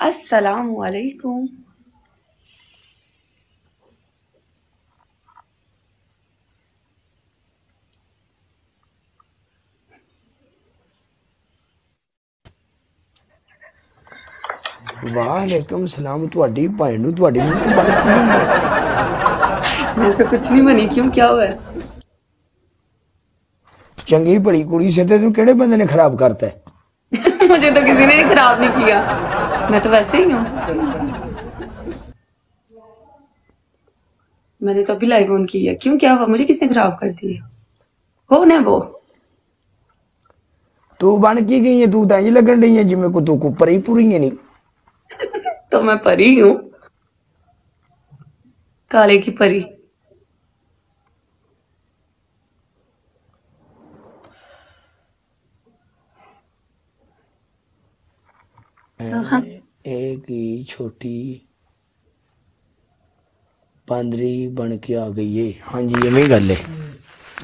अस्सलामु अलैकुम। वालेकुम सलाम। ਤੁਹਾਡੀ ਭੈਣ ਨੂੰ ਤੁਹਾਡੇ ਮੂੰਹ ਤੋਂ ਬਣ ਕੀ ਗਈ ਹੈ? मैं तो कुछ नहीं बनी, क्यों, क्या हुआ है? ਚੰਗੀ ਭਲੀ ਕੁੜੀ ਸੇ ਤੇ ਤੂੰ ਕਿਹੜੇ ਬੰਦੇ ਨੇ ਖਰਾਬ ਕਰਤਾ ਹੈ? मुझे तो किसी ने खराब नहीं किया, मैं तो वैसे ही हूँ। मैंने तो अभी लाइव ऑन की है। क्यों, क्या हुआ? मुझे किसने खराब कर दी है? कौन है वो? ਤੂੰ ਬਣ ਕੀ ਗਈ ਹੈ? ਤੂੰ ਤਾਂ ਇੰਜ ਲੱਗਣ ਡਈ ਹੈ ਜਿਵੇਂ ਕੋ ਤੂੰ ਕੋ ਪਰੀ ਪੂਰੀ ਹੈ नहीं। तो मैं परी हूँ, काले की परी। एक ही छोटी बांदरी बन के आ गई है। हाँ जी इवें गल है,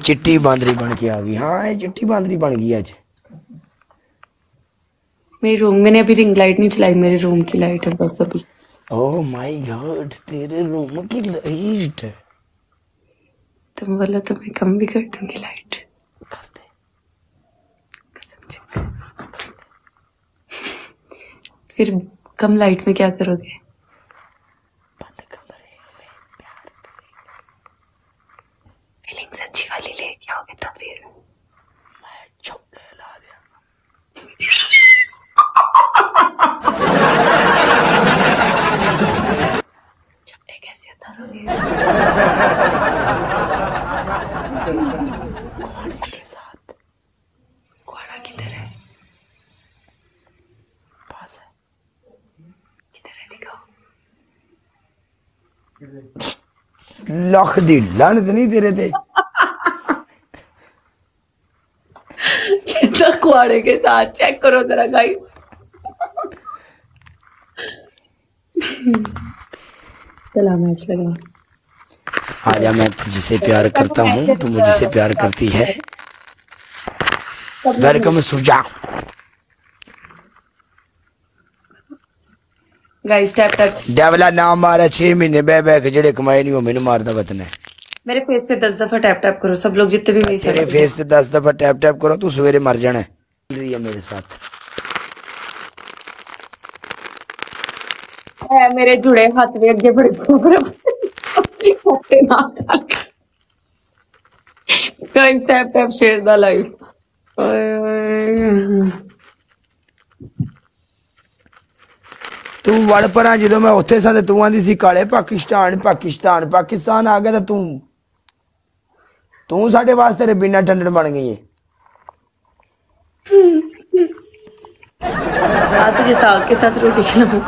चिट्टी बांदरी बन के आ गई। हाँ ये चिट्टी बांदरी बन गई आज। मेरे रूम, मैंने अभी रिंग लाइट नहीं चलाई, मेरे रूम की लाइट है बस अभी। ओह माय गॉड, तेरे रूम की लाइट। तुम बोला तो मैं कम भी कर दूंगी लाइट। कर दे। कसम से। फिर कम लाइट में क्या करोगे? बंद कमरे में प्यार करेंगे। फीलिंग्स अच्छी वाली लेके आओगे तो फिर मैं छोटे ला दिया। छपटे कैसे उतारोगे? कुआड़े के साथ। कुआड़ा किधर है? पास है। किधर है, दिखाओ। लख दी लानत नहीं तेरे ते। कितना कुआड़े के साथ, चेक करो जरा गाइस। चला मैच लगा। आजा, मैं तुझसे प्यार करता हूँ, तू मुझसे प्यार करती है। Welcome Suja. Guys tap tap. डेवला नाम मारा 6 महीने बह बह के जेड़े कमाए नहीं वो मैंने मारदा वतन है। मेरे फेस पे 10 दफा टैप टैप करो सब लोग, जितने भी मेरे तेरे फेस पे 10 दफा टैप टैप करो तू सवेरे मर जाना है। रही है मेरे साथ है, मेरे जुड़े हाथ भी अगे बड़े guys tap tap share the live. तू वड़ परा जो मैं उत्थे सा तू आंदी सी काले पाकिस्तान पाकिस्तान पाकिस्तान आ गया तो तू साडे वास्ते रे बिना टंडन बन गई है। तुझे साग के साथ रोटी खिलाऊं?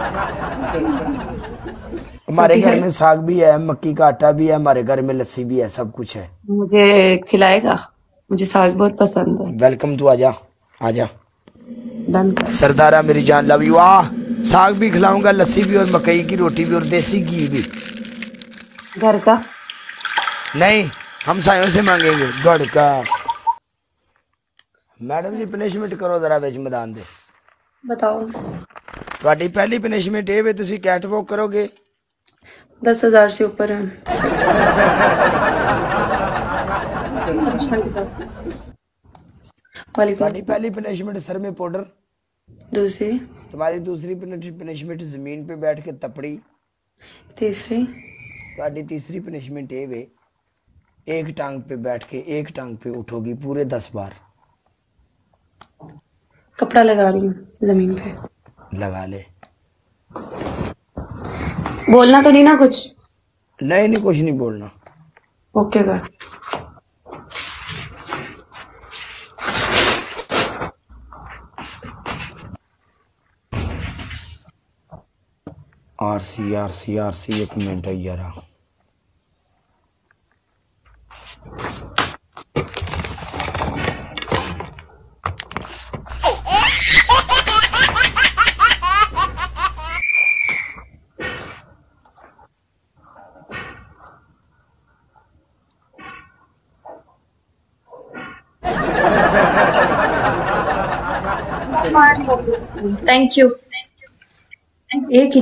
हमारे घर में साग भी है, मक्की का आटा भी है, हमारे घर में लस्सी भी है, सब कुछ है। मुझे खिलाएगा? मुझे साग बहुत पसंद है। वेलकम, तू आजा आजा। डन कर। सरदारा मेरी जान, लव यू। आ साग भी खिलाऊंगा, लस्सी भी, और मकई की रोटी भी, और देसी घी भी। घर का नहीं, हम सायों से मांगेंगे गढ़ का। मैडम जी पनिशमेंट करो जरा बेच मैदान दे। बताओ। ਤੁਹਾਡੀ पहली पनिशमेंट ये वे तुसी कैट वॉक करोगे। 10,000 से ऊपर है। तुम्हारी पहली पनिशमेंट सर में पाउडर। दूसरी। तुम्हारी दूसरी पनिशमेंट जमीन पे बैठ के तपड़ी। तीसरी। तुम्हारी तीसरी पनिशमेंट ये वे एक टांग पे बैठ के एक टांग पे उठोगी पूरे 10 बार। कपड़ा लगा रही हूँ जमीन पे। लगा ले। बोलना तो नहीं ना कुछ? नहीं नहीं कुछ नहीं बोलना। Okay bye. आरसी एक मिनट है यार। Thank you. एक ही